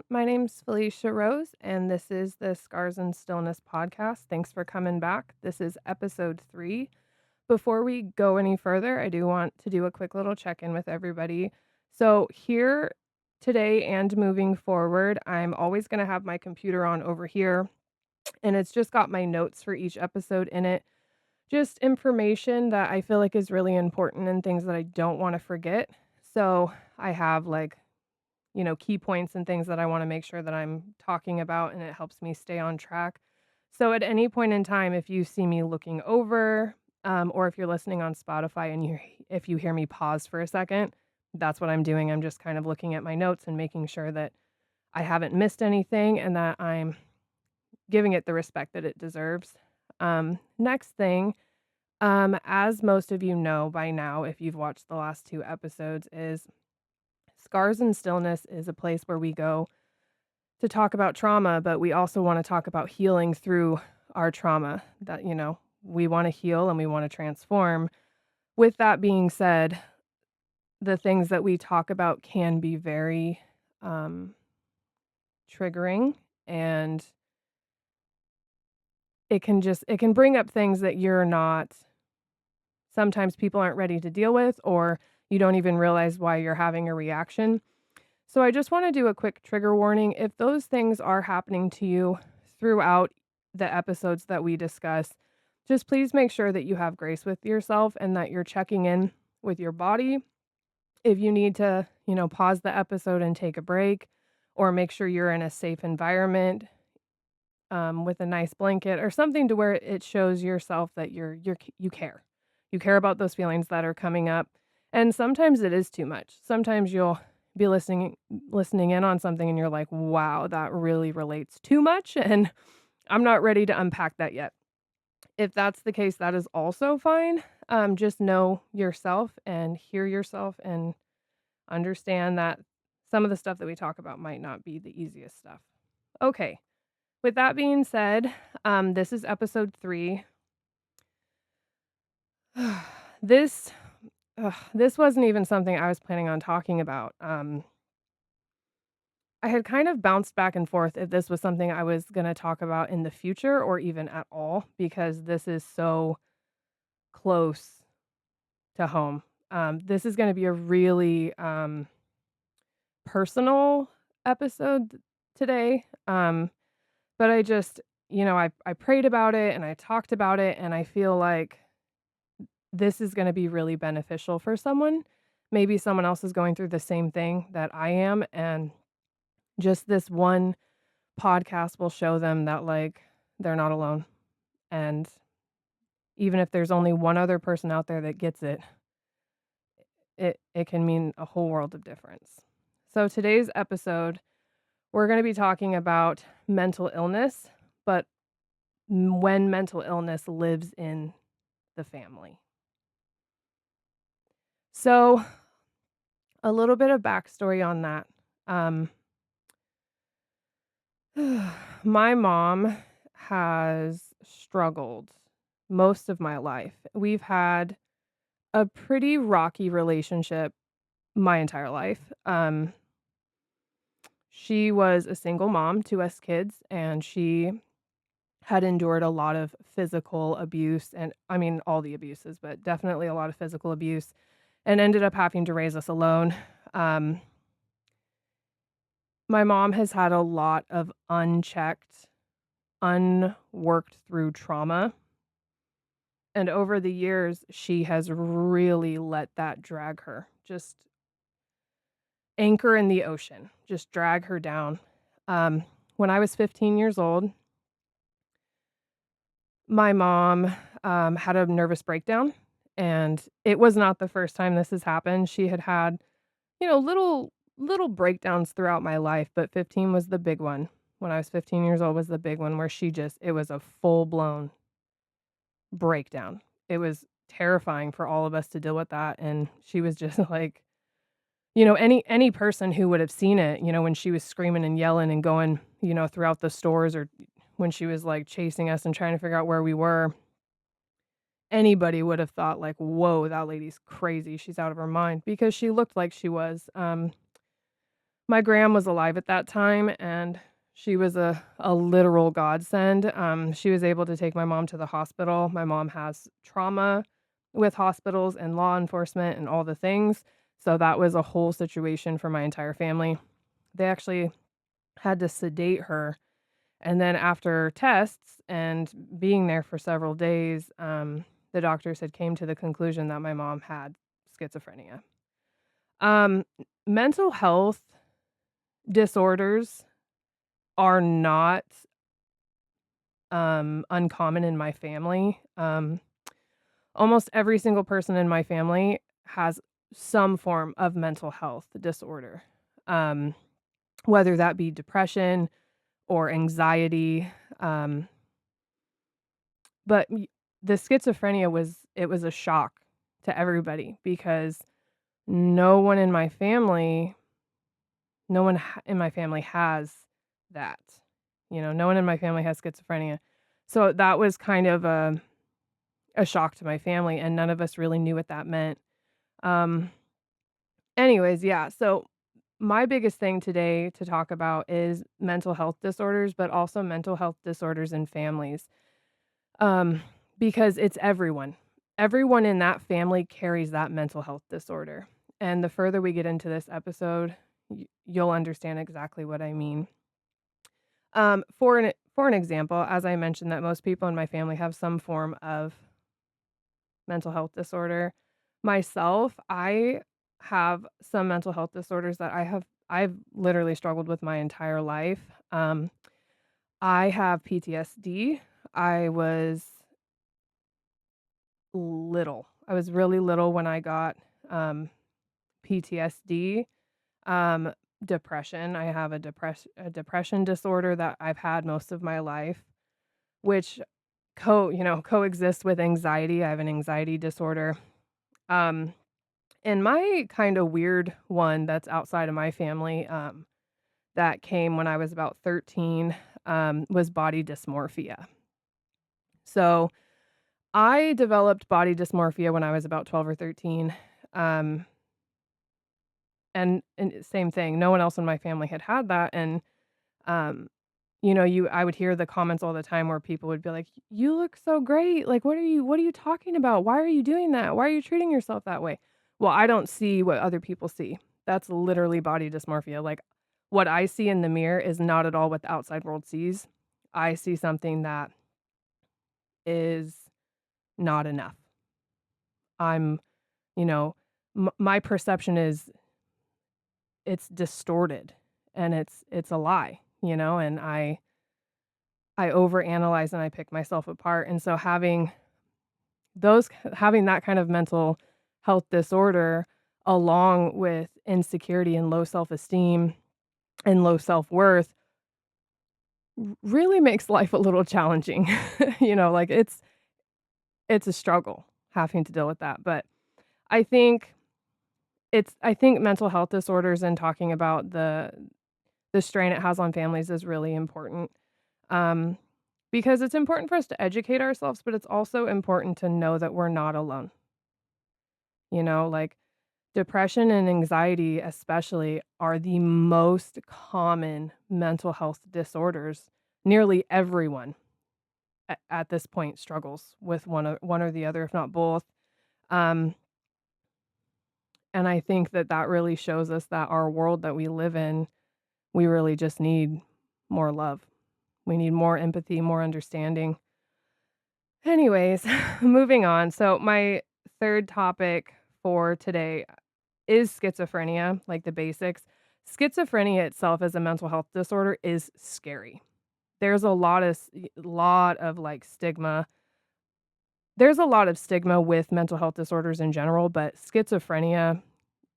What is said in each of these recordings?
My name's Felicia Rose, and this is the Scars and Stillness podcast. Thanks for coming back. This is episode 3. Before we go any further, I do want to do a quick little check in with everybody. So, here today and moving forward, I'm always going to have my computer on over here, and it's just got my notes for each episode in it. Just information that I feel like is really important and things that I don't want to forget. So, I have key points and things that I wanna make sure that I'm talking about, and it helps me stay on track. So at any point in time, if you see me looking over, or if you're listening on Spotify and if you hear me pause for a second, that's what I'm doing. I'm just kind of looking at my notes and making sure that I haven't missed anything and that I'm giving it the respect that it deserves. Next thing, as most of you know by now, if you've watched the last 2 episodes, is Scars and Stillness is a place where we go to talk about trauma, but we also wanna talk about healing through our trauma that, we wanna heal and we wanna transform. With that being said, the things that we talk about can be very, um, triggering, and it can bring up things that you're not sometimes people aren't ready to deal with, or you don't even realize why you're having a reaction. So I just wanna do a quick trigger warning. If those things are happening to you throughout the episodes that we discuss, just please make sure that you have grace with yourself and that you're checking in with your body. If you need to, pause the episode and take a break, or make sure you're in a safe environment, with a nice blanket or something to where it shows yourself that you care. You care about those feelings that are coming up, and sometimes it is too much. Sometimes you'll be listening in on something and you're like, "Wow, that really relates too much," and I'm not ready to unpack that yet. If that's the case, that is also fine. Just know yourself and hear yourself and understand that some of the stuff that we talk about might not be the easiest stuff. Okay. With that being said, this is episode 3. This this wasn't even something I was planning on talking about. I had kind of bounced back and forth if this was something I was gonna talk about in the future or even at all, because this is so close to home. This is gonna be a really, personal episode today, but I just I prayed about it and I talked about it, and I feel like this is gonna be really beneficial for someone. Maybe someone else is going through the same thing that I am, and just this one podcast will show them that, like, they're not alone, and even if there's only one other person out there that gets it, it can mean a whole world of difference. So today's episode, we're gonna be talking about mental illness, but when mental illness lives in the family. So, a little bit of backstory on that. Um, my mom has struggled most of my life. We've had a pretty rocky relationship my entire life. She was a single mom to us kids, and she had endured a lot of physical abuse, and I mean, all the abuses, but definitely a lot of physical abuse, and ended up having to raise us alone. Um, my mom has had a lot of unchecked, unworked through trauma, and over the years, she has really let that drag her, just anchor in the ocean, just drag her down. Um, when I was 15 years old, my mom, had a nervous breakdown, and it was not the first time this has happened. She had had, little breakdowns throughout my life, but 15 was the big one. When I was 15 years old was the big one where it was a full-blown breakdown. It was terrifying for all of us to deal with that, and she was just like, any person who would have seen it, when she was screaming and yelling and going, throughout the stores, or when she was, like, chasing us and trying to figure out where we were, anybody would have thought like, "Whoa, that lady's crazy, she's out of her mind," because she looked like she was. My gram was alive at that time, and she was a literal godsend. She was able to take my mom to the hospital. My mom has trauma with hospitals and law enforcement and all the things, so that was a whole situation for my entire family. They actually had to sedate her, and then after tests and being there for several days, the doctors had came to the conclusion that my mom had schizophrenia. Um, Mental health disorders are not, uncommon in my family. Almost every single person in my family has some form of mental health disorder, um, whether that be depression or anxiety, um, but the schizophrenia was a shock to everybody because no one in my family no one in my family has that. No one in my family has schizophrenia. So that was kind of a shock to my family, and none of us really knew what that meant. Um, Anyways, yeah, so my biggest thing today to talk about is mental health disorders, but also mental health disorders in families. Um, because it's everyone. Everyone in that family carries that mental health disorder. And the further we get into this episode, you'll understand exactly what I mean. For an example, as I mentioned, that most people in my family have some form of mental health disorder. Myself, I have some mental health disorders that I've literally struggled with my entire life. I have PTSD. I was little. I was really little when I got PTSD. Um, Depression. I have a depression disorder that I've had most of my life, which coexists with anxiety. I have an anxiety disorder. Um, and my kind of weird one that's outside of my family, that came when I was about 13, was body dysmorphia. So I developed body dysmorphia when I was about 12 or 13. Um, and same thing, no one else in my family had that, and, um, I would hear the comments all the time where people would be like, "You look so great, like, what are you talking about? Why are you doing that? Why are you treating yourself that way?" Well, I don't see what other people see. That's literally body dysmorphia, like, what I see in the mirror is not at all what the outside world sees. I see something that is not enough. I'm you know, my perception is it's distorted, and it's a lie, and I overanalyze and I pick myself apart, and so having that kind of mental health disorder along with insecurity and low self-esteem and low self-worth really makes life a little challenging. Like, it's a struggle having to deal with that, but I think I think mental health disorders and talking about the strain it has on families is really important, um, because it's important for us to educate ourselves, but it's also important to know that we're not alone. Like, depression and anxiety especially are the most common mental health disorders. Nearly everyone at this point struggles with one or the other, if not both. Um, and I think that that really shows us that our world that we live in, we really just need more love. We need more empathy, more understanding. Anyways, moving on. So my third topic for today is schizophrenia, like the basics. Schizophrenia itself as a mental health disorder is scary. There's a lot of like stigma. There's a lot of stigma with mental health disorders in general, but schizophrenia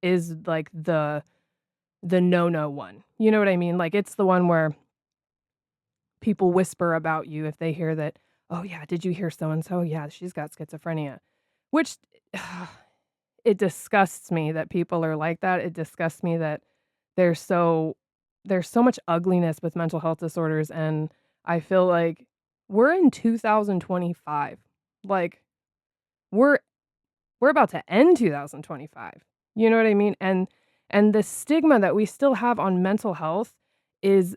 is like the no-no one. You know what I mean? Like, it's the one where people whisper about you if they hear that, "Oh, yeah, did you hear so and so? Yeah, she's got schizophrenia." Which it disgusts me that people are like that. It disgusts me that there's so there's so much ugliness with mental health disorders, and I feel like we're in 2025. Like, we're we're about to end 2025. You know what I mean? And the stigma that we still have on mental health is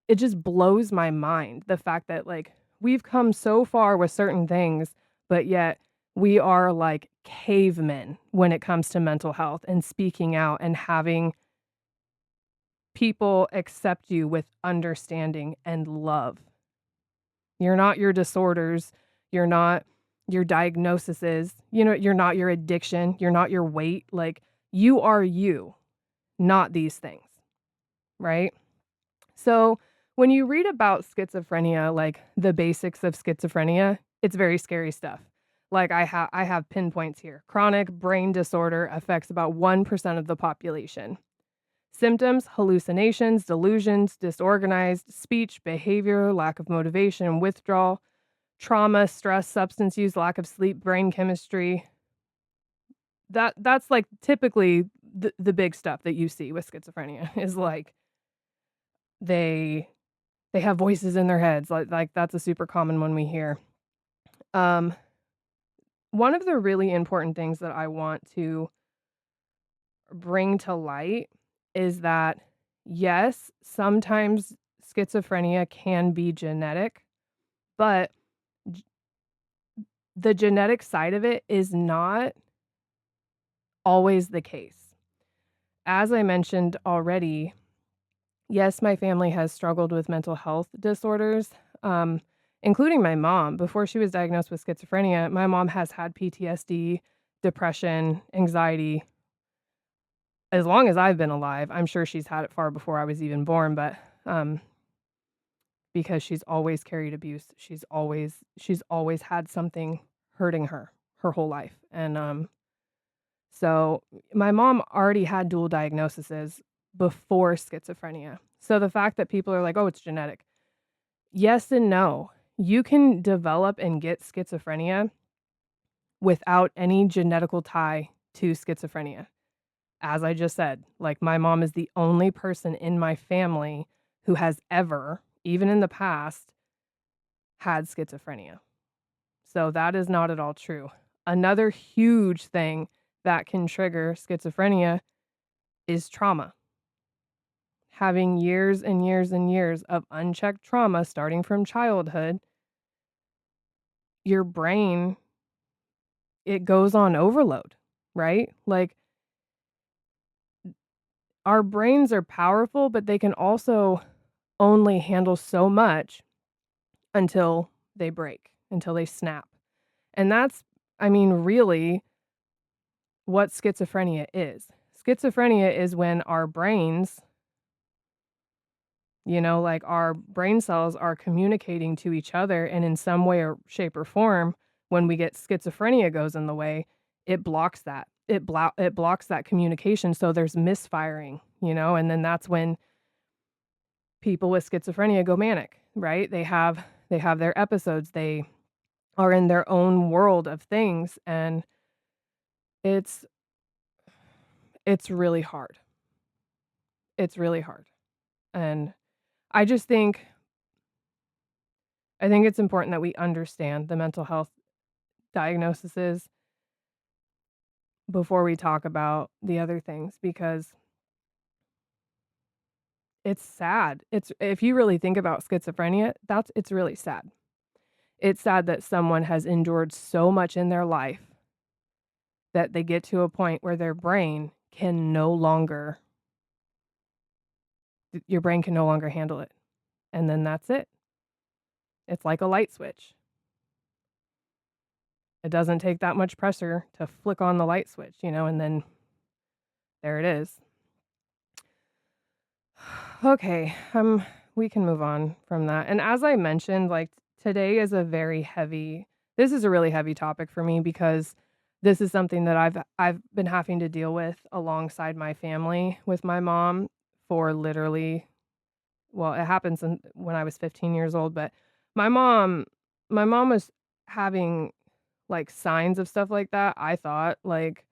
it just blows my mind. The fact that, like, we've come so far with certain things, but yet we are like cavemen when it comes to mental health and speaking out and having people accept you with understanding and love. You're not your disorders. You're not your diagnoses. You're not your addiction. You're not your weight. Like, you are you, not these things, right? So, when you read about schizophrenia, like the basics of schizophrenia, it's very scary stuff. Like, I have pinpoints here. Chronic brain disorder affects about 1% of the population. Symptoms: hallucinations, delusions, disorganized speech, behavior, lack of motivation, withdrawal, trauma, stress, substance use, lack of sleep, brain chemistry. That's like typically the big stuff that you see with schizophrenia is like they they have voices in their heads. Like that's a super common one we hear. Um, one of the really important things that I want to bring to light is that, yes, sometimes schizophrenia can be genetic, but g the genetic side of it is not always the case. As I mentioned already, yes, my family has struggled with mental health disorders, um, including my mom. Before she was diagnosed with schizophrenia, my mom has had PTSD, depression, anxiety, as long as I've been alive. I'm sure she's had it far before I was even born, but, because she's always carried abuse, she's always had something hurting her whole life, and, so my mom already had dual diagnoses before schizophrenia. So the fact that people are like, "Oh, it's genetic." Yes and no. You can develop and get schizophrenia without any genetical tie to schizophrenia. As I just said, like, my mom is the only person in my family who has ever, even in the past, had schizophrenia. So that is not at all true. Another huge thing that can trigger schizophrenia is trauma. Having years and years and years of unchecked trauma starting from childhood, your brain, it goes on overload, right? Like, our brains are powerful, but they can also only handle so much until they break, until they snap. And that's, I mean, really what schizophrenia is. Schizophrenia is when our brains, like our brain cells are communicating to each other, and in some way or shape or form, when we get schizophrenia goes in the way, it blocks that. It blocks that communication, so there's misfiring, and then that's when people with schizophrenia go manic, right? They have their episodes. They are in their own world of things, and it's it's really hard. It's really hard. And I just think I think it's important that we understand the mental health diagnoses before we talk about the other things, because it's sad. It's if you really think about schizophrenia, it's really sad. It's sad that someone has endured so much in their life that they get to a point where their brain can no longer your brain can no longer handle it, and then that's it. It's like a light switch. It doesn't take that much pressure to flick on the light switch, and then there it is. Okay, we can move on from that. And as I mentioned, like, today is a very heavy this is a really heavy topic for me, because this is something that I've been having to deal with alongside my family with my mom for literally, well, it happened when I was 15 years old, but my mom my mom was having, like, signs of stuff like that, I thought, like,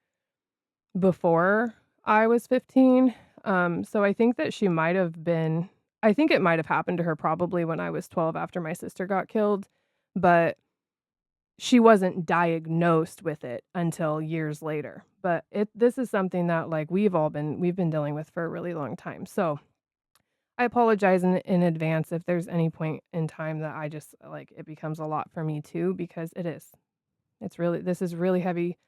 before I was 15. So I think it might have happened to her probably when I was 12 after my sister got killed, but she wasn't diagnosed with it until years later. But this is something that, like, we've been dealing with for a really long time. So, I apologize in advance if there's any point in time that I just, like, it becomes a lot for me too, because it is. This is really heavy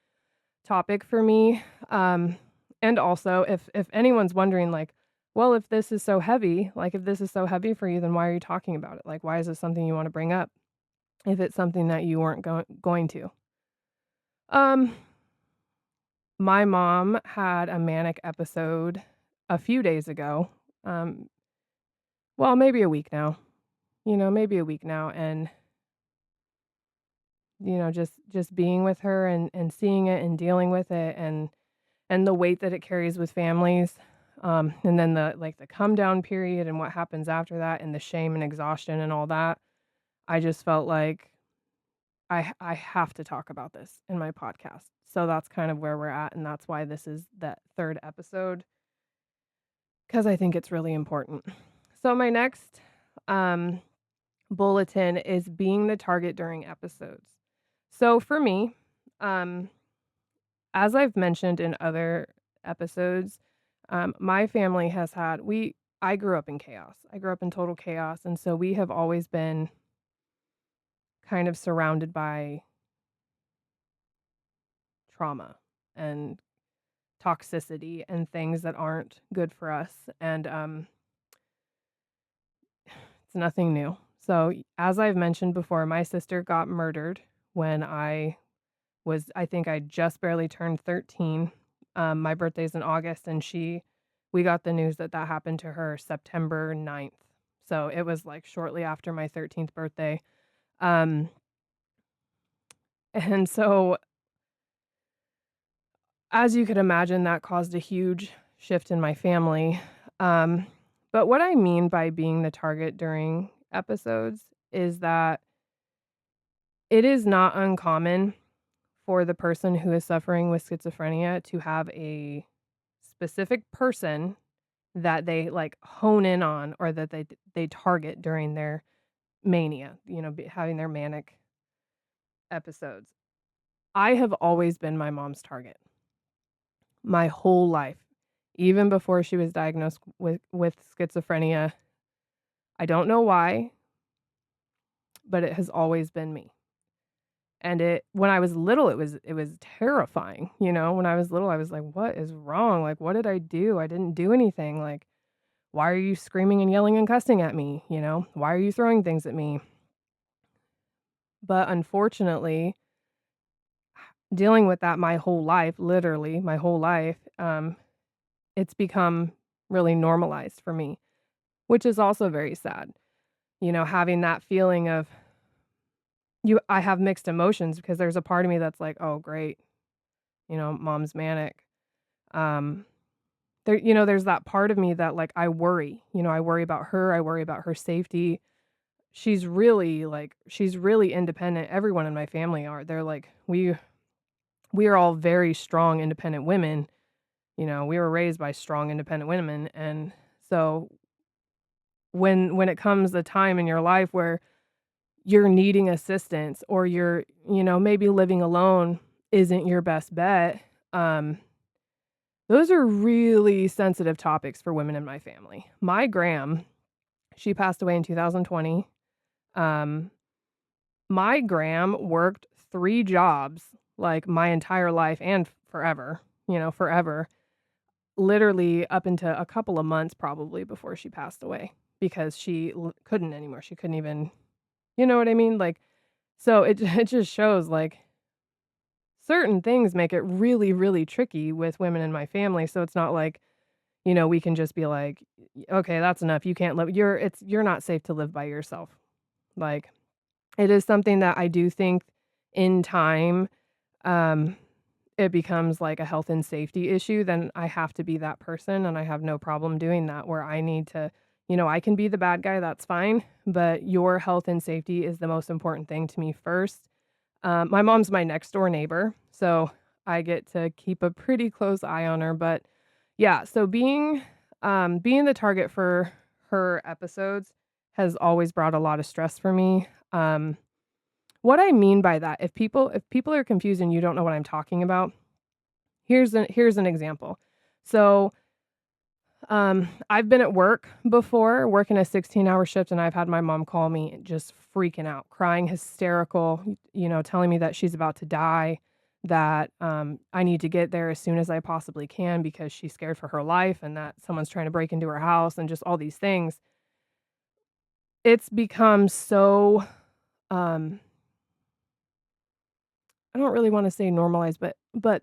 topic for me. And also, if anyone's wondering, like, well, if this is so heavy, like, if this is so heavy for you, then why are you talking about it? Like, why is this something you wanna bring up if it's something that you weren't going to? Um, my mom had a manic episode a few days ago. Um, well, maybe a week now. Maybe a week now, and, just being with her and seeing it and dealing with it and the weight that it carries with families, and then the come down period and what happens after that and the shame and exhaustion and all that. I just felt like I have to talk about this in my podcast. So that's kind of where we're at, and that's why this is that 3rd episode, because I think it's really important. So my next, um, bulletin is being the target during episodes. So for me, um, as I've mentioned in other episodes, my family has had we I grew up in chaos. I grew up in total chaos, and so we have always been kind of surrounded by trauma and toxicity and things that aren't good for us, and, it's nothing new. So, as I've mentioned before, my sister got murdered when I think I just barely turned 13. My birthday's in August, and we got the news that that happened to her September 9th. So, it was, like, shortly after my 13th birthday. Um, and so, as you could imagine, that caused a huge shift in my family. Um, but what I mean by being the target during episodes is that it is not uncommon for the person who is suffering with schizophrenia to have a specific person that they, like, hone in on, or that they target during their mania, having their manic episodes. I have always been my mom's target my whole life, even before she was diagnosed with schizophrenia. I don't know why, but it has always been me. And when I was little, it was terrifying, When I was little, I was like, "What is wrong? Like, what did I do? I didn't do anything. Like, why are you screaming and yelling and cussing at me, Why are you throwing things at me?" But unfortunately, dealing with that my whole life, literally my whole life, it's become really normalized for me, which is also very sad. Having that feeling of I have mixed emotions, because there's a part of me that's like, "Oh, great, mom's manic." Um, there's that part of me that, like, I worry. I worry about her, I worry about her safety. She's really independent. Everyone in my family are. They're like, we are all very strong, independent women. We were raised by strong, independent women, and so when it comes a time in your life where you're needing assistance, or you're, maybe living alone isn't your best bet, those are really sensitive topics for women in my family. My gram, she passed away in 2020. Um, my gram worked 3 jobs, like, my entire life and forever, forever, literally up into a couple of months probably before she passed away, because she couldn't anymore. She couldn't even, you know what I mean? Like, so it just shows, like, certain things make it really, really tricky with women in my family. So it's not like, we can just be like, "Okay, that's enough. You can't live you're not safe to live by yourself." Like, it is something that I do think in time, um, it becomes like a health and safety issue. Then I have to be that person, and I have no problem doing that, where I need to, I can be the bad guy, that's fine, but your health and safety is the most important thing to me first. My mom's my next door neighbor, so I get to keep a pretty close eye on her. But yeah, so being the target for her episodes has always brought a lot of stress for me. what I mean by that, if people are confused and you don't know what I'm talking about, here's an example. So, I've been at work before, working a 16-hour shift, and I've had my mom call me just freaking out, crying hysterical, telling me that she's about to die, that, I need to get there as soon as I possibly can because she's scared for her life and that someone's trying to break into her house and just all these things. It's become so, um, I don't really wanna say normalized, but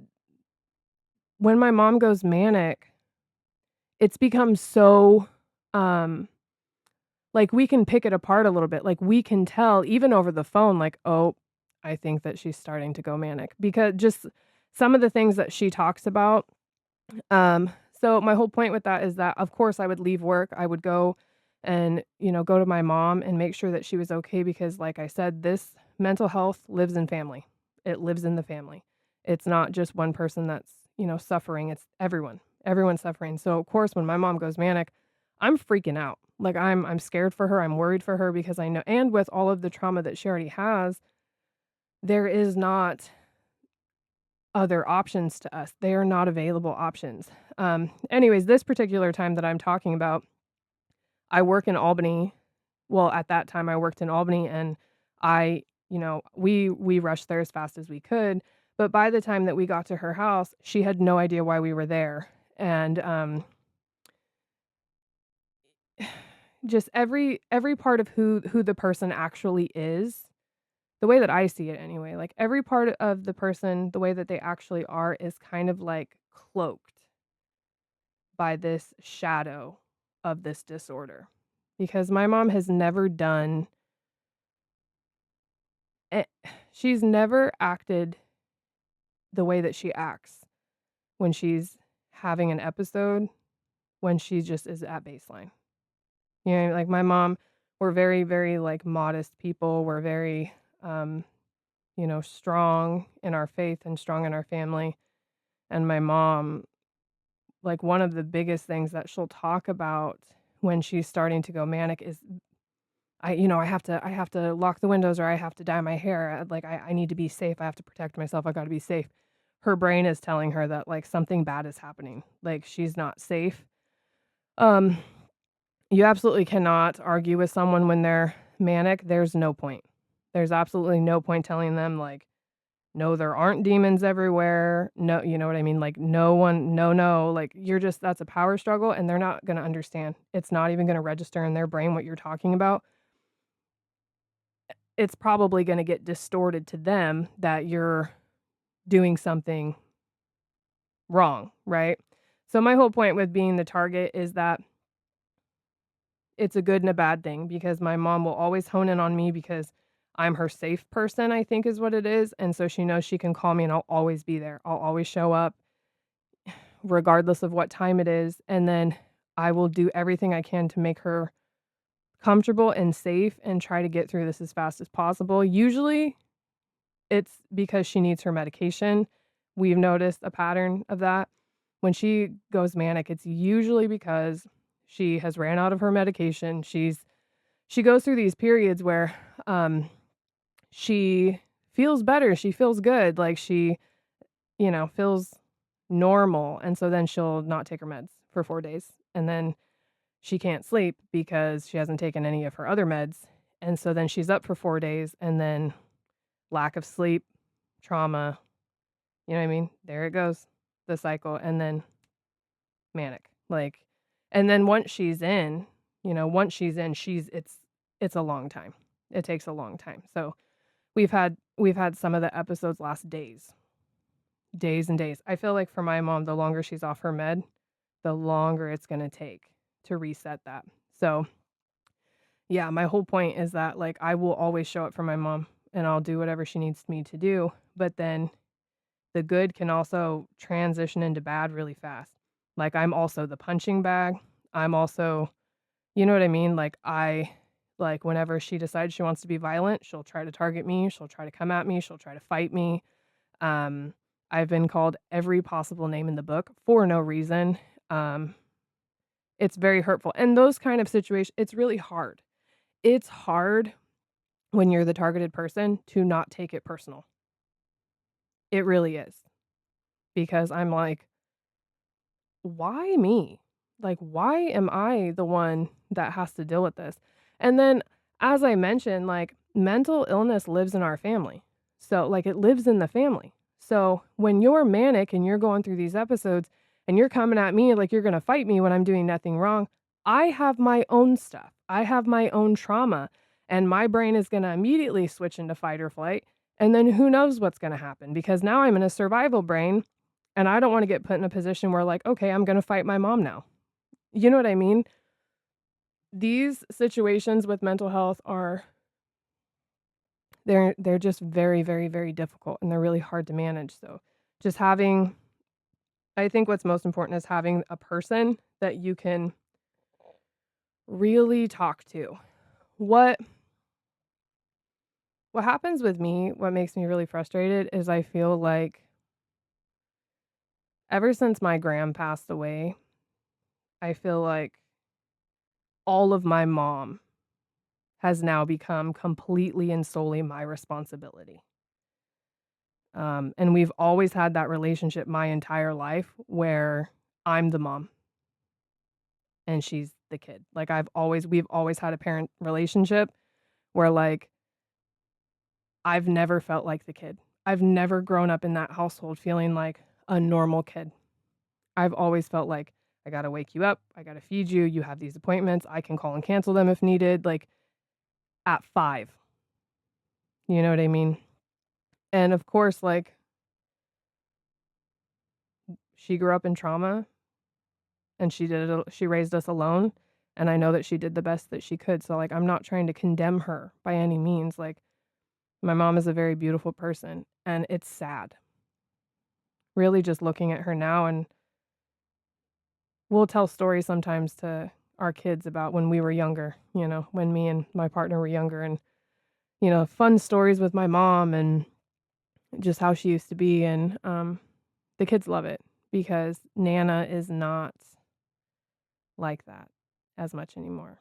when my mom goes manic, it's become so, um like, we can pick it apart a little bit, like, we can tell even over the phone, like, "Oh, I think that she's starting to go manic," because just some of the things that she talks about, so my whole point with that is that, of course, I would leave work, I would go and, go to my mom and make sure that she was okay because, like I said, this mental health lives in family. It lives in the family. It's not just one person that's, suffering, it's everyone. Everyone's suffering, so, of course, when my mom goes manic, I'm freaking out. Like, I'm scared for her, I'm worried for her because I know and with all of the trauma that she already has, there is not other options to us. They are not available options. Anyways, this particular time that I'm talking about, I work in Albany. Well, at that time, I worked in Albany, and we rushed there as fast as we could, but by the time that we got to her house, she had no idea why we were there, and, just every part of who the person actually is, the way that I see it anyway, like, every part of the person, the way that they actually are is kind of, like, cloaked by this shadow of this disorder. Because my mom has never done eh she's never acted the way that she acts when she's having an episode, when she just is at baseline. Like, my mom, we're very, very, like, modest people, we're very, um, strong in our faith and strong in our family, and my mom, like, one of the biggest things that she'll talk about when she's starting to go manic is, I have to lock the windows or I have to dye my hair, like, I need to be safe, I have to protect myself, I gotta be safe. Her brain is telling her that, like, something bad is happening, like, she's not safe. Um, you absolutely cannot argue with someone when they're manic, there's no point. There's absolutely no point telling them, like, "No, there aren't demons everywhere." No, you know what I mean? Like, no one no, like, you're just that's a power struggle, and they're not gonna understand. It's not even gonna register in their brain what you're talking about. It's probably gonna get distorted to them that you're doing something wrong, right? So my whole point with being the target is that it's a good and a bad thing because my mom will always hone in on me because I'm her safe person, I think is what it is, and so she knows she can call me and I'll always be there. I'll always show up regardless of what time it is, and then I will do everything I can to make her comfortable and safe and try to get through this as fast as possible. Usually, it's because she needs her medication. We've noticed a pattern of that. When she goes manic, it's usually because she has ran out of her medication. She goes through these periods where, she feels better, she feels good, like, she, feels normal, and so then she'll not take her meds for 4 days, and then she can't sleep because she hasn't taken any of her other meds, and so then she's up for 4 days, and then lack of sleep, trauma, you know what I mean? There it goes, the cycle, and then manic, like and then once she's in, it's a long time. It takes a long time, so we've had some of the episodes last days, days and days. I feel like for my mom, the longer she's off her med, the longer it's gonna take to reset that. So, yeah, my whole point is that, like, I will always show up for my mom, and I'll do whatever she needs me to do, but then the good can also transition into bad really fast. Like, I'm also the punching bag. I'm also you know what I mean? Like, whenever she decides she wants to be violent, she'll try to target me, she'll try to come at me, she'll try to fight me. Um, I've been called every possible name in the book for no reason. Um, it's very hurtful, and those kind of situations, it's really hard. It's hard when you're the targeted person to not take it personal. It really is. Because I'm like, why me? Like, why am I the one that has to deal with this? And then, as I mentioned, like, mental illness lives in our family. So, like, it lives in the family. So, when you're manic and you're going through these episodes and you're coming at me like you're going to fight me when I'm doing nothing wrong, I have my own stuff. I have my own trauma, and my brain is going to immediately switch into fight or flight. And then who knows what's going to happen because now I'm in a survival brain and I don't wanna get put in a position where, like, "Okay, I'm gonna fight my mom now." You know what I mean? These situations with mental health are they're just very, very, very difficult, and they're really hard to manage, so just having I think what's most important is having a person that you can really talk to. What what happens with me, what makes me really frustrated is I feel like ever since my gram passed away, I feel like all of my mom has now become completely and solely my responsibility. And we've always had that relationship my entire life where I'm the mom and she's the kid. Like we've always had a parent relationship where like I've never felt like the kid. I've never grown up in that household feeling like a normal kid. I've always felt like I got to wake you up, I got to feed you, you have these appointments, I can call and cancel them if needed like at 5. You know what I mean? And of course like she grew up in trauma and she raised us alone, and I know that she did the best that she could, so, like, I'm not trying to condemn her by any means, like, my mom is a very beautiful person, and it's sad. Really just looking at her now, and we'll tell stories sometimes to our kids about when we were younger, when me and my partner were younger and, fun stories with my mom and just how she used to be, and, the kids love it because Nana is not like that as much anymore.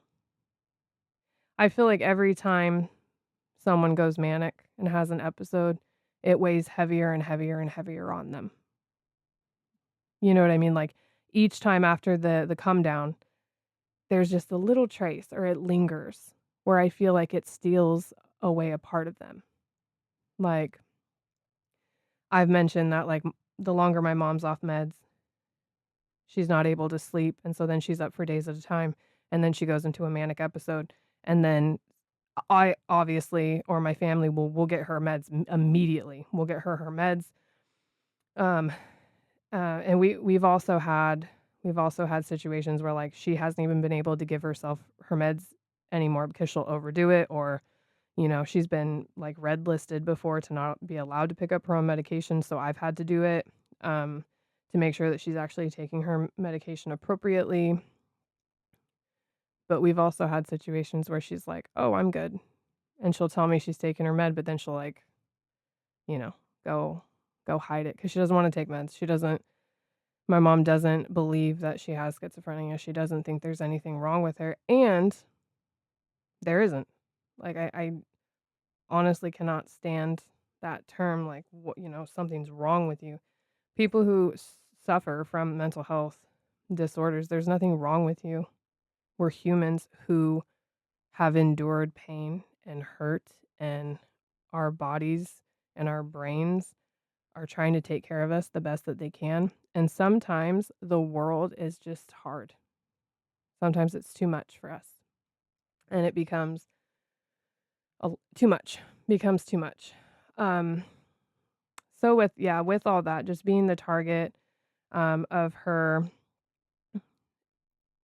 I feel like every time someone goes manic and has an episode, it weighs heavier and heavier and heavier on them. You know what I mean? Like each time after the come down, there's just a little trace or it lingers where I feel like it steals away a part of them. Like I've mentioned that like the longer my mom's off meds, she's not able to sleep and so then she's up for days at a time and then she goes into a manic episode and then I obviously or my family will get her meds immediately. We'll get her meds. Um, and we've also had situations where like she hasn't even been able to give herself her meds anymore because she'll overdo it or she's been like red listed before to not be allowed to pick up her own medication. So I've had to do it to make sure that she's actually taking her medication appropriately. But we've also had situations where she's like, "Oh, I'm good." And she'll tell me she's taking her med, but then she'll like, you know, go go hide it because she doesn't wanna take meds. She doesn't My mom doesn't believe that she has schizophrenia. She doesn't think there's anything wrong with her, and there isn't. Like, I honestly cannot stand that term, like, something's wrong with you. People who suffer from mental health disorders, there's nothing wrong with you. We're humans who have endured pain and hurt, and our bodies and our brains are trying to take care of us the best that they can. And sometimes the world is just hard. Sometimes it's too much for us. And it becomes too much, becomes too much. Um, so with all that, just being the target of her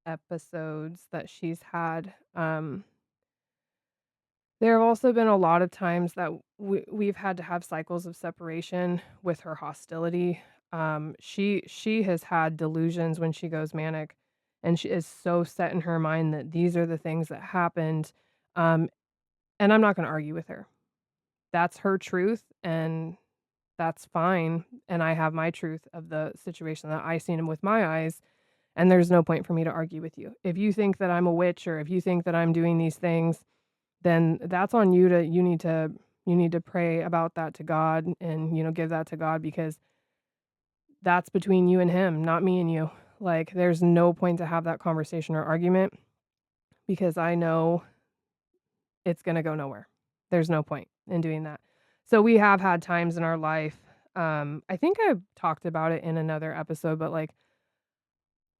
episodes that she's had, there have also been a lot of times that we've had to have cycles of separation with her hostility. She has had delusions when she goes manic, and she is so set in her mind that these are the things that happened. Um, and I'm not going to argue with her. That's her truth, and that's fine. And I have my truth of the situation that I seen with my eyes. And there's no point for me to argue with you. If you think that I'm a witch, or if you think that I'm doing these things, then that's on you to you need to pray about that to God and, give that to God because that's between you and him, not me and you. Like, there's no point to have that conversation or argument because I know it's gonna go nowhere. There's no point in doing that. So we have had times in our life, I think I've talked about it in another episode, but, like,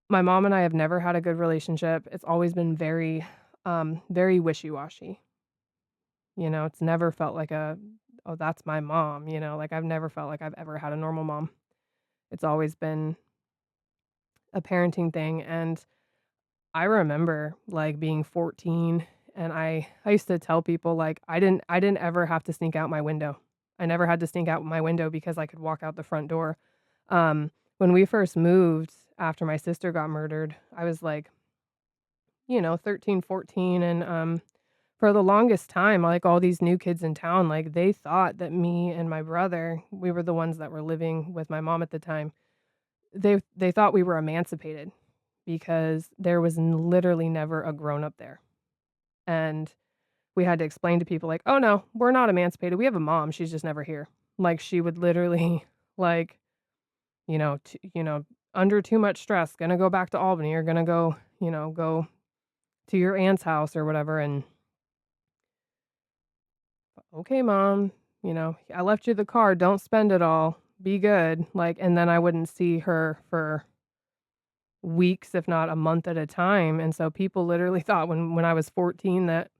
my mom and I have never had a good relationship. It's always been very, very wishy-washy. It's never felt like "Oh, that's my mom," like, I've never felt like I've ever had a normal mom. It's always been a parenting thing, and I remember, like, being 14, and I used to tell people, like, I didn't ever have to sneak out my window. I never had to sneak out my window because I could walk out the front door. When we first moved after my sister got murdered, I was, like, 13, 14, and, for the longest time, like, all these new kids in town, like, they thought that me and my brother, we were the ones that were living with my mom at the time. They thought we were emancipated because there was literally never a grown up there. And we had to explain to people like, "Oh no, we're not emancipated. We have a mom. She's just never here." Like she would literally like, under too much stress, gonna go back to Albany or gonna go, go to your aunt's house or whatever. And okay, mom, I left you the car. Don't spend it all. Be good. Like, and then I wouldn't see her for weeks, if not a month at a time, and so people literally thought when I was 14 that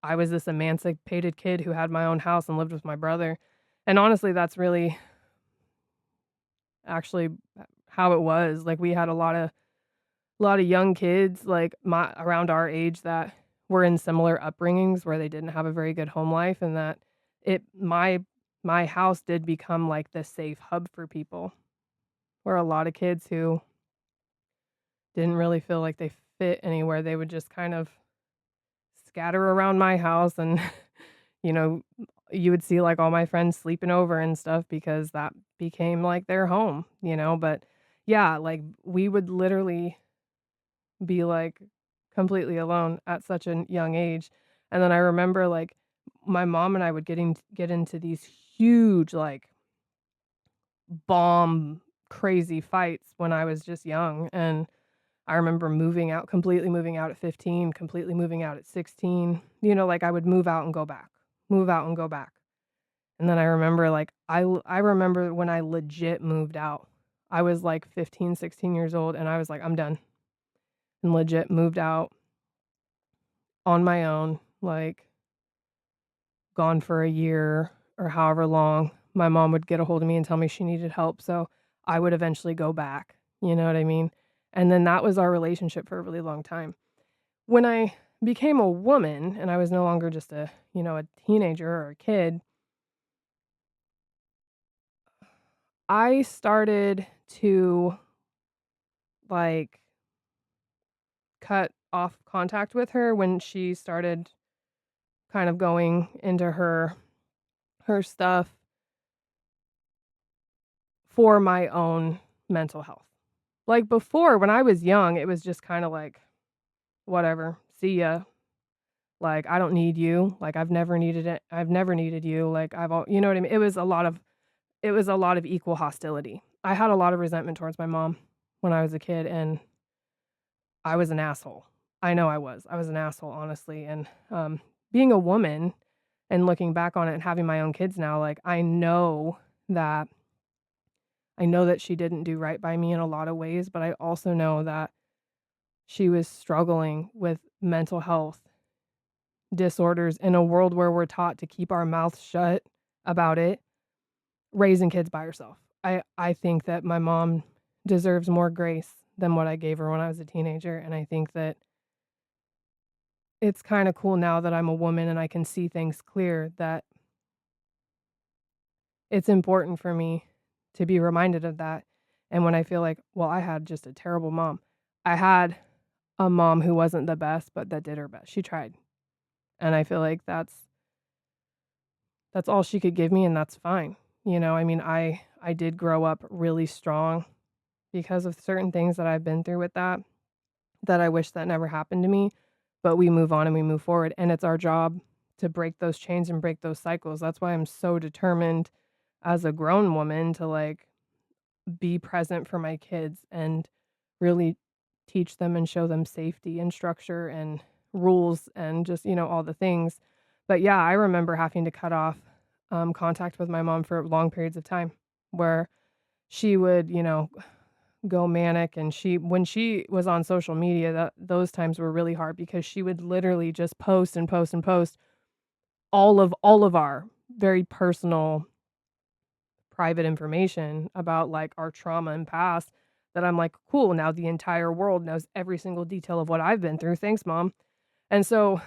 I was this emancipated kid who had my own house and lived with my brother, and honestly, that's really actually how it was. Like, we had a lot of young kids, like, my around our age that were in similar upbringings where they didn't have a very good home life and that it my house did become, like, the safe hub for people, where a lot of kids who didn't really feel like they fit anywhere, they would just kind of scatter around my house and, you know, you would see, like, all my friends sleeping over and stuff because that became, like, their home, but yeah, like, we would literally be, like, completely alone at such a young age, and then I remember, like, my mom and I would get into these huge, like, bomb crazy fights when I was just young, and I remember completely moving out at 15, completely moving out at 16, like, I would move out and go back, move out and go back, and then I remember, like, I remember when I legit moved out. I was, like, 15, 16 years old, and I was like, "I'm done," and legit moved out on my own, like, gone for a year or however long. My mom would get a hold of me and tell me she needed help, so I would eventually go back, you know what I mean? And then that was our relationship for a really long time. When I became a woman and I was no longer just a teenager or a kid, I started to, like, cut off contact with her when she started kind of going into her stuff for my own mental health. Like, before, when I was young, it was just kinda like, "Whatever, see ya." Like, "I don't need you." Like, I've never needed you." Like, I've all you know what I mean? It was a lot of equal hostility. I had a lot of resentment towards my mom when I was a kid, and I was an asshole. I know I was. I was an asshole, honestly, and, being a woman and looking back on it and having my own kids now, like, that I know that she didn't do right by me in a lot of ways, but I also know that she was struggling with mental health disorders in a world where we're taught to keep our mouths shut about it, raising kids by herself. I think that my mom deserves more grace than what I gave her when I was a teenager, and I think that it's kinda cool now that I'm a woman and I can see things clear that it's important for me to be reminded of that, and when I feel like, well, I had just a terrible mom. I had a mom who wasn't the best, but that did her best. She tried, and I feel like that's all she could give me, and that's fine. I mean, I did grow up really strong because of certain things that I've been through with that I wish that never happened to me, but we move on and we move forward, and it's our job to break those chains and break those cycles. That's why I'm so determined as a grown woman to, like, be present for my kids and really teach them and show them safety and structure and rules and just, all the things. But yeah, I remember having to cut off contact with my mom for long periods of time where she would, go manic, and when she was on social media, those times were really hard because she would literally just post and post and post all of our very personal private information about, like, our trauma and past, that I'm like, "Cool, now the entire world knows every single detail of what I've been through. Thanks, mom." And so,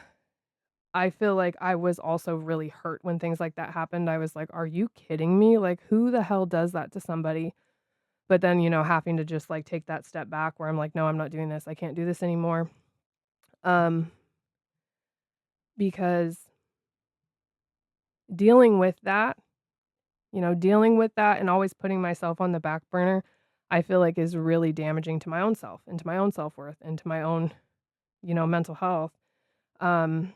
I feel like I was also really hurt when things like that happened. I was like, "Are you kidding me? Like, who the hell does that to somebody?" But then, having to just, like, take that step back where I'm like, "No, I'm not doing this. I can't do this anymore." Um, because dealing with that dealing with that and always putting myself on the back burner, I feel like is really damaging to my own self and to my own self-worth and to my own, mental health. Um,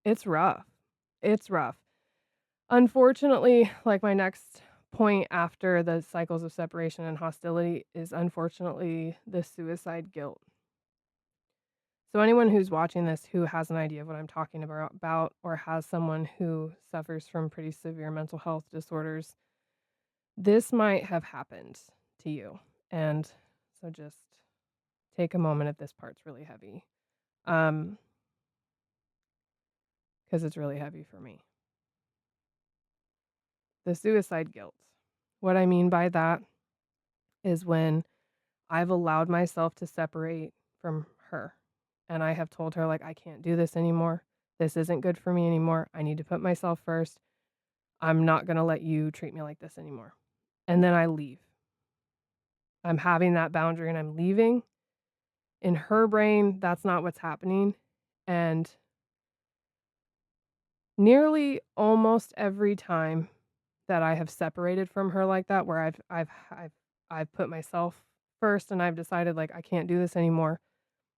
it's rough. It's rough. Unfortunately, like, my next point after the cycles of separation and hostility is unfortunately the suicide guilt. So anyone who's watching this who has an idea of what I'm talking about or has someone who suffers from pretty severe mental health disorders, this might have happened to you. And so just take a moment if this part's really heavy. Um, because it's really heavy for me. The suicide guilt. What I mean by that is when I've allowed myself to separate from her and I have told her, like, I can't do this anymore. This isn't good for me anymore. I need to put myself first. I'm not going to let you treat me like this anymore. And then I leave. I'm having that boundary and I'm leaving. In her brain, that's not what's happening. And nearly almost every time that I have separated from her like that, where I've put myself first and I've decided, like, I can't do this anymore,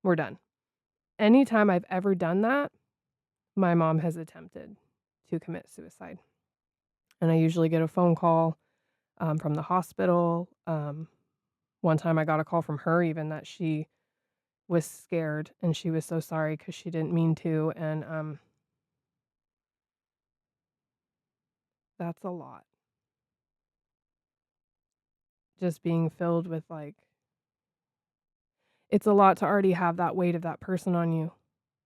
we're done. Anytime I've ever done that, my mom has attempted to commit suicide. And I usually get a phone call from the hospital. One time I got a call from her even that she was scared and she was so sorry because she didn't mean to. And that's a lot. Just being filled with, like, it's a lot to already have that weight of that person on you.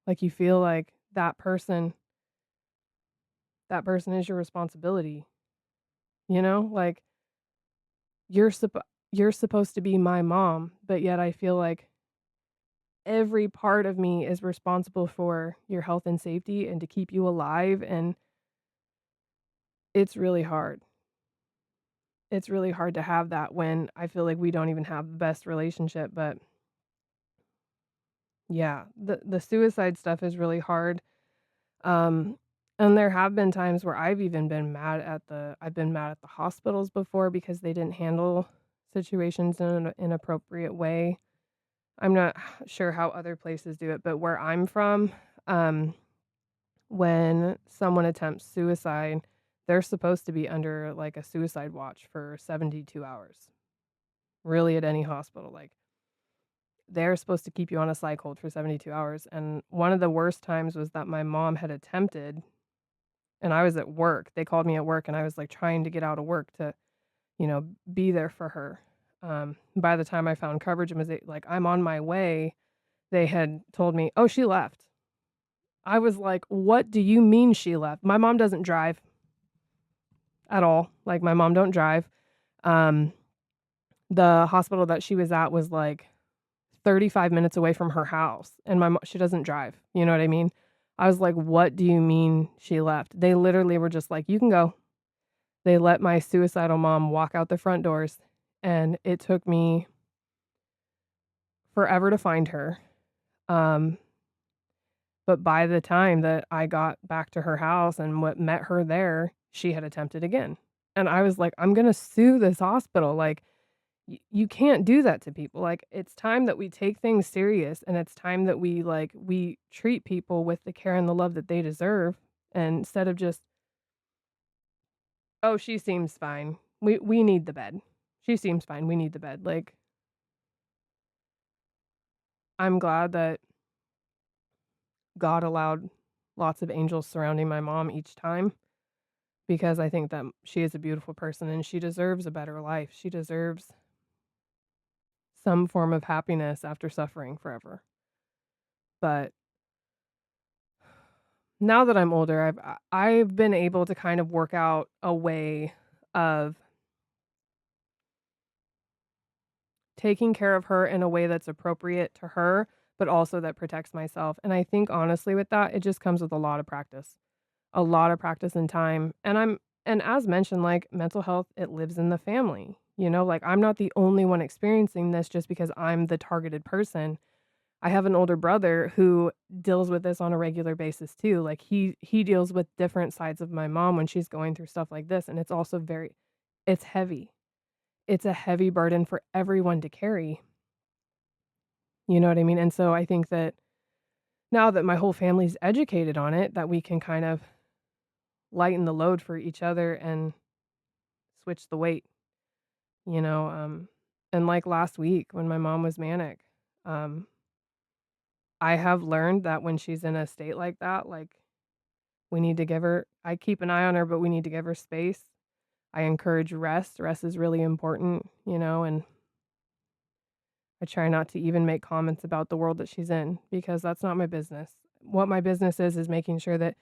Like, you feel like that person is your responsibility, Like, you're suppo you're supposed to be my mom, but yet I feel like every part of me is responsible for your health and safety and to keep you alive, and it's really hard. It's really hard to have that when I feel like we don't even have the best relationship, but yeah, the suicide stuff is really hard. Um, and there have been times where I've been mad at the hospitals before because they didn't handle situations in an inappropriate way. I'm not sure how other places do it, but where I'm from, um, when someone attempts suicide, they're supposed to be under, like, a suicide watch for 72 hours, really at any hospital, like, they're supposed to keep you on a psych hold for 72 hours, and one of the worst times was that my mom had attempted. And I was at work. They called me at work, and I was, like, trying to get out of work to, be there for her. By the time I found coverage and like, I'm on my way, they had told me, "Oh, she left." I was like, "What do you mean she left?" My mom doesn't drive at all. Like, my mom don't drive. Um, the hospital that she was at was, like, 35 minutes away from her house, and she doesn't drive, you know what I mean? I was like, "What do you mean she left?" They literally were just like, "You can go." They let my suicidal mom walk out the front doors, and it took me forever to find her. Um, but by the time that I got back to her house and what met her there, she had attempted again. And I was like, "I'm gonna sue this hospital, like, you can't do that to people. Like, it's time that we take things serious, and it's time that we treat people with the care and the love that they deserve, and instead of just, "Oh, she seems fine. We need the bed. She seems fine. We need the bed." Like, I'm glad that God allowed lots of angels surrounding my mom each time, because I think that she is a beautiful person and she deserves a better life. She deserves some form of happiness after suffering forever. But now that I'm older, I've been able to kind of work out a way of taking care of her in a way that's appropriate to her, but also that protects myself. And I think honestly with that, it just comes with a lot of practice and time. And as mentioned, like mental health, it lives in the family. Like I'm not the only one experiencing this just because I'm the targeted person. I have an older brother who deals with this on a regular basis too. Like he deals with different sides of my mom when she's going through stuff like this, and it's also it's heavy. It's a heavy burden for everyone to carry. You know what I mean? And so I think that now that my whole family's educated on it, that we can kind of lighten the load for each other and switch the weight, you know. And like last week when my mom was manic, um, I have learned that when she's in a state like that, like we need to give her, I keep an eye on her, but we need to give her space. I encourage rest. Rest is really important, and I try not to even make comments about the world that she's in because that's not my business. What my business is making sure that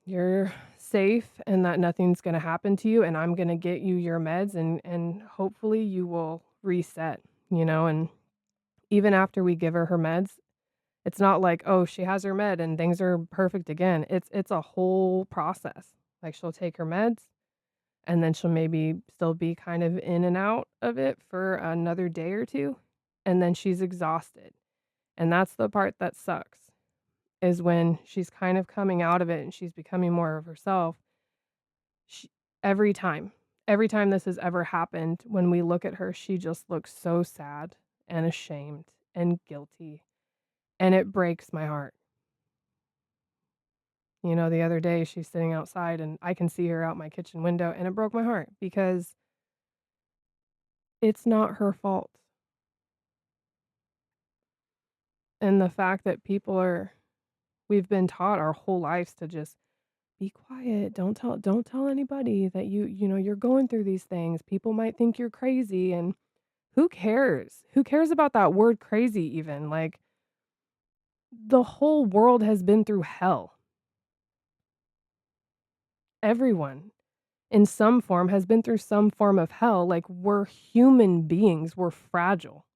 you're safe and that nothing's going to happen to you, and I'm going to get you your meds, and hopefully you will reset, and even after we give her meds, it's not like, oh, she has her med and things are perfect again. It's a whole process. Like she'll take her meds and then she'll maybe still be kind of in and out of it for another day or two, and then she's exhausted. And that's the part that sucks, is when she's kind of coming out of it and she's becoming more of herself. She, every time, every time this has ever happened, when we look at her, she just looks so sad and ashamed and guilty, and it breaks my heart. The other day she's sitting outside and I can see her out my kitchen window, and it broke my heart because it's not her fault. And the fact that we've been taught our whole lives to just be quiet, don't tell anybody that you're going through these things. People might think you're crazy, and who cares? Who cares about that word crazy even? Like the whole world has been through hell. Everyone in some form has been through some form of hell. Like we're human beings, we're fragile.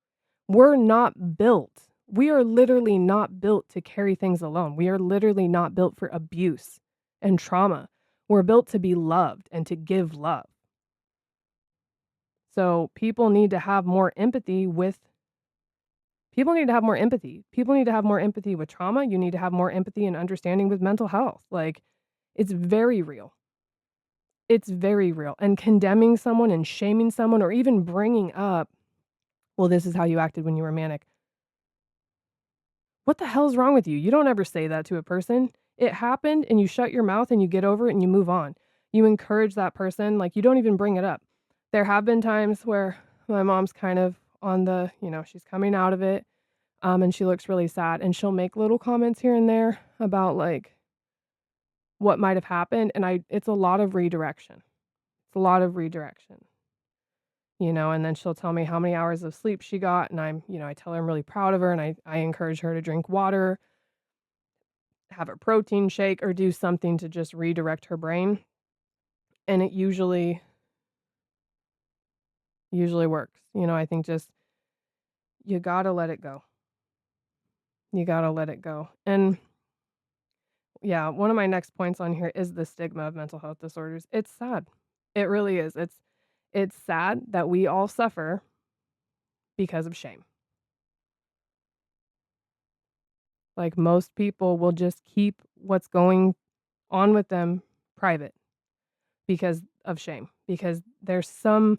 We're not built. We are literally not built to carry things alone. We are literally not built for abuse and trauma. We're built to be loved and to give love. So people need to have more empathy. People need to have more empathy with trauma. You need to have more empathy and understanding with mental health. Like it's very real. It's very real. And condemning someone and shaming someone or even bringing up, well, this is how you acted when you were manic. What the hell's wrong with you? You don't ever say that to a person. It happened and you shut your mouth and you get over it and you move on. You encourage that person, like you don't even bring it up. There have been times where my mom's kind of on the, she's coming out of it, and she looks really sad and she'll make little comments here and there about like what might have happened, and it's a lot of redirection. It's a lot of redirection. And then she'll tell me how many hours of sleep she got, and I tell her I'm really proud of her, and I encourage her to drink water, have a protein shake, or do something to just redirect her brain, and it usually works. I think just you gotta let it go. You gotta let it go. And yeah, one of my next points on here is the stigma of mental health disorders. It's sad. It really is. It's sad that we all suffer because of shame. Like most people will just keep what's going on with them private because of shame, because there's some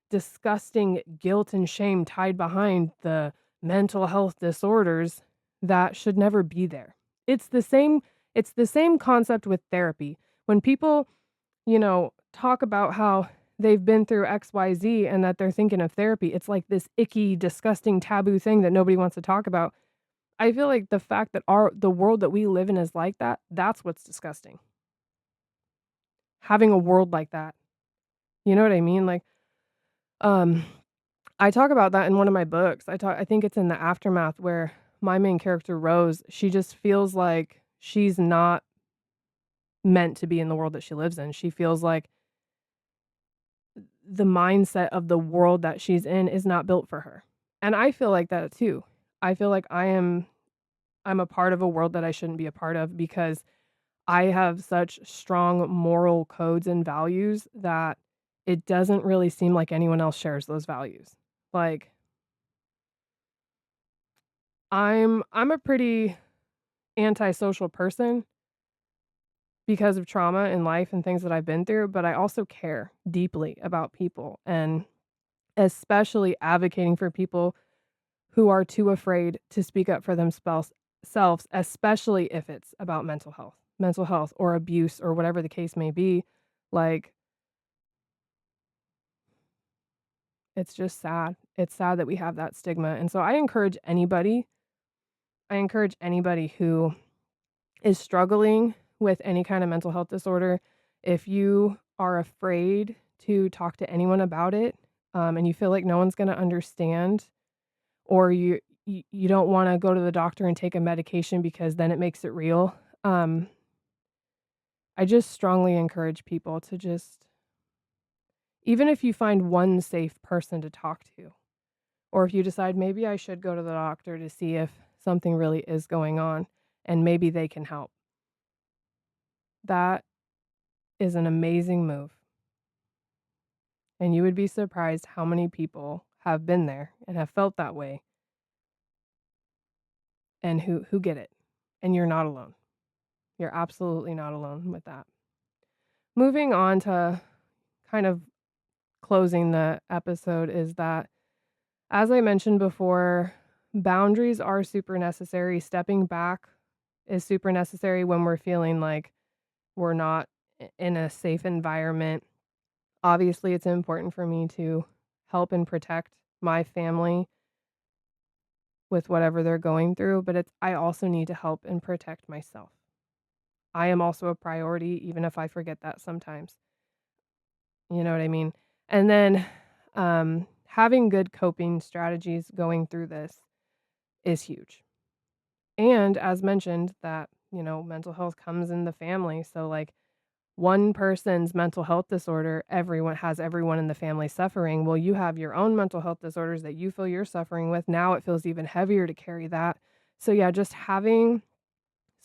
disgusting guilt and shame tied behind the mental health disorders that should never be there. It's the same it's the same concept with therapy. When people, talk about how they've been through XYZ and that they're thinking of therapy, it's like this icky, disgusting, taboo thing that nobody wants to talk about. I feel like the fact that the world that we live in is like that, that's what's disgusting. Having a world like that. You know what I mean? Like, um, I talk about that in one of my books. I think it's in The Aftermath where my main character, Rose, she just feels like she's not meant to be in the world that she lives in. She feels like the mindset of the world that she's in is not built for her. And I feel like that too. I feel like I'm a part of a world that I shouldn't be a part of because I have such strong moral codes and values that it doesn't really seem like anyone else shares those values. Like, I'm a pretty antisocial person because of trauma in life and things that I've been through, but I also care deeply about people and especially advocating for people who are too afraid to speak up for themselves, especially if it's about mental health or abuse or whatever the case may be. Like, it's just sad. It's sad that we have that stigma. And so I encourage anybody who is struggling with any kind of mental health disorder, if you are afraid to talk to anyone about it, and you feel like no one's going to understand, or you don't want to go to the doctor and take a medication because then it makes it real. I just strongly encourage people to just, even if you find one safe person to talk to, or if you decide maybe I should go to the doctor to see if something really is going on and maybe they can help. That is an amazing move. And you would be surprised how many people have been there and have felt that way and who get it. And you're not alone. You're absolutely not alone with that. Moving on to kind of closing the episode is that, as I mentioned before, boundaries are super necessary. Stepping back is super necessary when we're feeling like we're not in a safe environment. Obviously, it's important for me to help and protect my family with whatever they're going through, but I also need to help and protect myself. I am also a priority, even if I forget that sometimes. You know what I mean? And then having good coping strategies going through this is huge. And as mentioned, that, mental health comes in the family. So, like, one person's mental health disorder, everyone in the family suffering. Well, you have your own mental health disorders that you feel you're suffering with. Now it feels even heavier to carry that. So, yeah, just having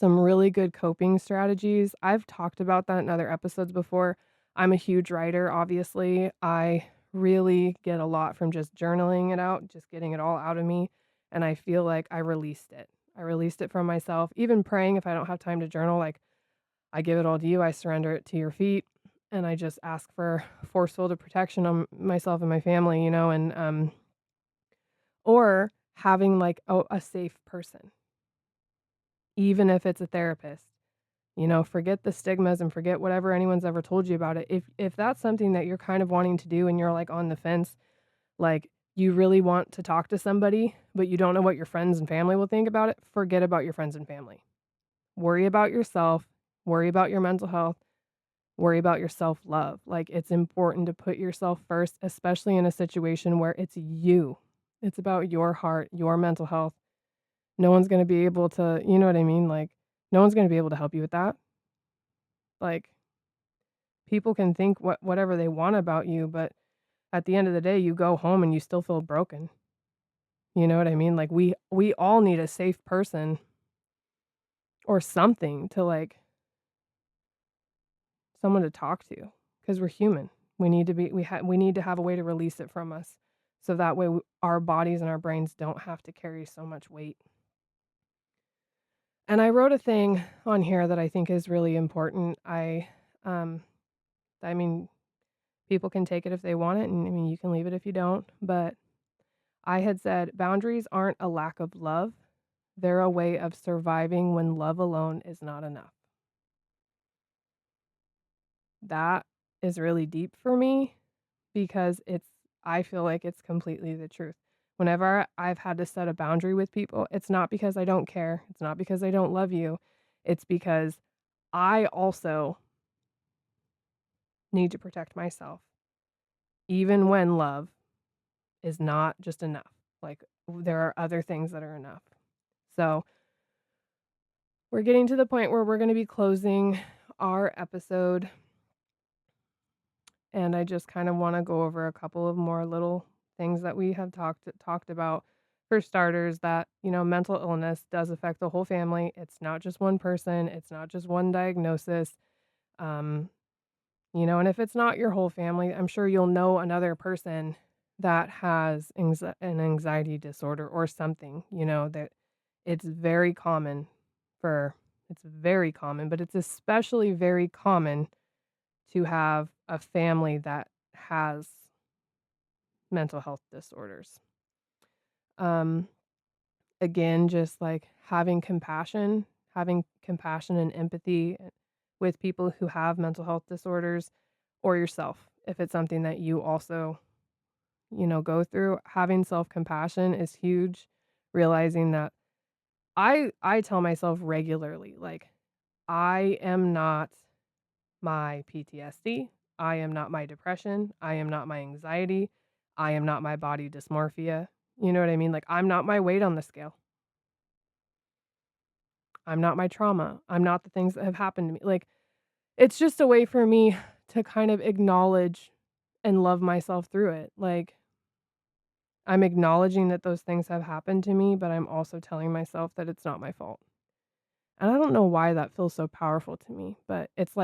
some really good coping strategies. I've talked about that in other episodes before. I'm a huge writer, obviously. I really get a lot from just journaling it out, just getting it all out of me. And I feel like I released it. I released it from myself. Even praying, if I don't have time to journal, like, I give it all to you. I surrender it to your feet. And I just ask for forceful to protection on myself and my family, or having like a safe person, even if it's a therapist. Forget the stigmas and forget whatever anyone's ever told you about it. If that's something that you're kind of wanting to do and you're like on the fence, like you really want to talk to somebody, but you don't know what your friends and family will think about it, forget about your friends and family. Worry about yourself, worry about your mental health, worry about your self-love. Like, it's important to put yourself first, especially in a situation where it's you. It's about your heart, your mental health. No one's going to be able to, you know what I mean? Like, no one's going to be able to help you with that. Like, people can think whatever they want about you, but at the end of the day, you go home and you still feel broken. You know what I mean? Like, we all need a safe person or something to, like, someone to talk to, because we're human. We need to have a way to release it from us, so that way our bodies and our brains don't have to carry so much weight. And I wrote a thing on here that I think is really important. Um, I mean, People can take it if they want it, and I mean, you can leave it if you don't, but I had said boundaries aren't a lack of love, they're a way of surviving when love alone is not enough. That is really deep for me because I feel like it's completely the truth. Whenever I've had to set a boundary with people, it's not because I don't care, it's not because I don't love you, it's because I also need to protect myself, even when love is not just enough. Like, there are other things that are enough. So, we're getting to the point where we're gonna be closing our episode, and I just kind of wanna go over a couple of more little things that we have talked about. For starters, that, mental illness does affect the whole family. It's not just one person, it's not just one diagnosis. Um, and if it's not your whole family, I'm sure you'll know another person that has an anxiety disorder or something, that it's very common for it's very common, but it's especially very common to have a family that has mental health disorders. Um, Again, just like having compassion and empathy with people who have mental health disorders or yourself. If it's something that you also, go through, having self-compassion is huge. Realizing that I tell myself regularly, like, I am not my PTSD. I am not my depression. I am not my anxiety. I am not my body dysmorphia. You know what I mean? Like, I'm not my weight on the scale. I'm not my trauma. I'm not the things that have happened to me. Like, it's just a way for me to kind of acknowledge and love myself through it. Like, I'm acknowledging that those things have happened to me, but I'm also telling myself that it's not my fault. And I don't know why that feels so powerful to me, but it's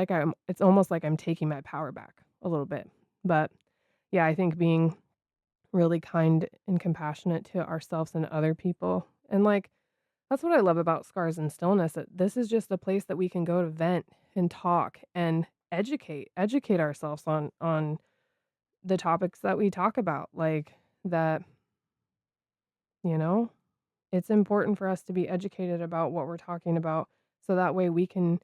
almost like I'm taking my power back a little bit. But yeah, I think being really kind and compassionate to ourselves and other people. And like, that's what I love about Scars and Stillness, that this is just a place that we can go to vent and talk and educate ourselves on the topics that we talk about. Like that, you know, it's important for us to be educated about what we're talking about so that way we can,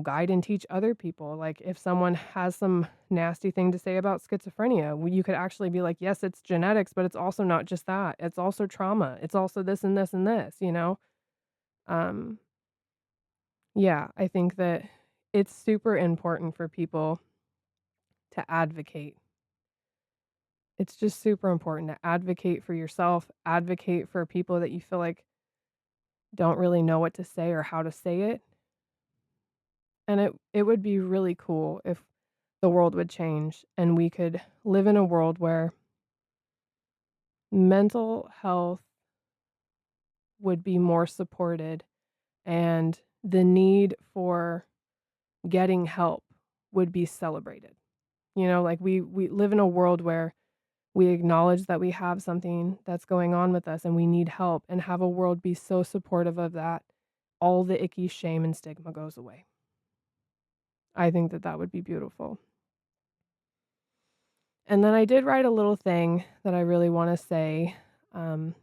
guide and teach other people. Like if someone has some nasty thing to say about schizophrenia, you could actually be like, yes, it's genetics, but it's also not just that. It's also trauma. It's also this and this and this. Um, yeah, I think that it's super important for people to advocate. It's just super important to advocate for yourself, advocate for people that you feel like don't really know what to say or how to say it. And it would be really cool if the world would change and we could live in a world where mental health would be more supported and the need for getting help would be celebrated. Like we live in a world where we acknowledge that we have something that's going on with us and we need help, and have a world be so supportive of that, all the icky shame and stigma goes away. I think that that would be beautiful. And then I did write a little thing that I really want to say. Um,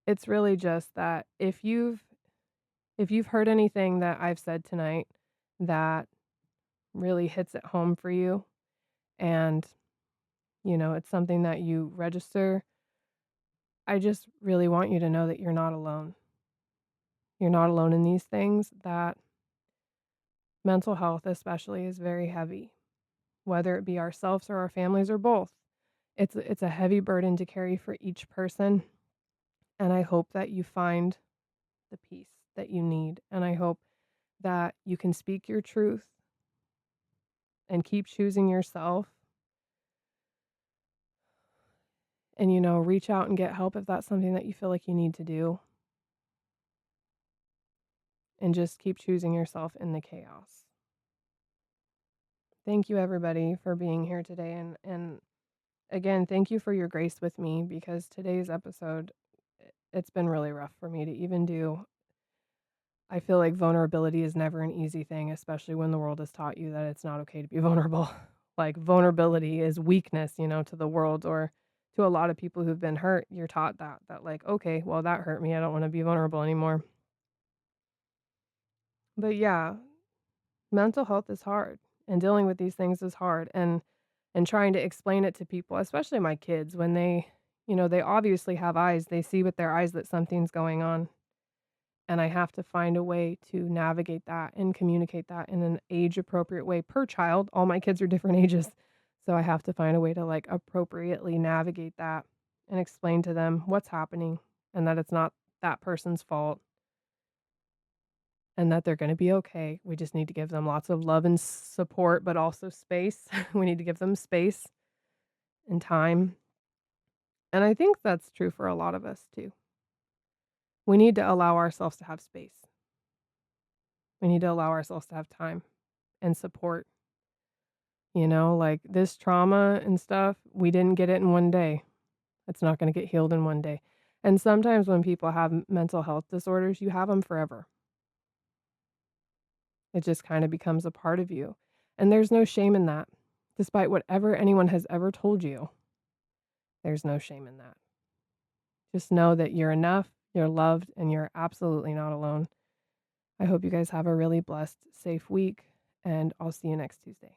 it's really just that if you've heard anything that I've said tonight that really hits it home for you, and it's something that you register, I just really want you to know that you're not alone. You're not alone in these things, that mental health especially is very heavy, whether it be ourselves or our families or both. It's a heavy burden to carry for each person, and I hope that you find the peace that you need, and I hope that you can speak your truth and keep choosing yourself, and reach out and get help if that's something that you feel like you need to do, and just keep choosing yourself in the chaos. Thank you everybody for being here today, and again, thank you for your grace with me, because today's episode, it's been really rough for me to even do. I feel like vulnerability is never an easy thing, especially when the world has taught you that it's not okay to be vulnerable. like vulnerability is weakness, to the world or to a lot of people who've been hurt. You're taught that like, okay, well that hurt me. I don't want to be vulnerable anymore. But yeah, mental health is hard and dealing with these things is hard and trying to explain it to people, especially my kids when they obviously have eyes. They see with their eyes that something's going on. And I have to find a way to navigate that and communicate that in an age appropriate way per child. All my kids are different ages. So I have to find a way to like appropriately navigate that and explain to them what's happening and that it's not that person's fault and that they're going to be okay. We just need to give them lots of love and support, but also space. We need to give them space and time. And I think that's true for a lot of us too. We need to allow ourselves to have space. We need to allow ourselves to have time and support. Like this trauma and stuff, we didn't get it in one day. It's not going to get healed in one day. And sometimes when people have mental health disorders, you have them forever. It just kind of becomes a part of you. And there's no shame in that. Despite whatever anyone has ever told you, there's no shame in that. Just know that you're enough, you're loved, and you're absolutely not alone. I hope you guys have a really blessed, safe week, and I'll see you next Tuesday.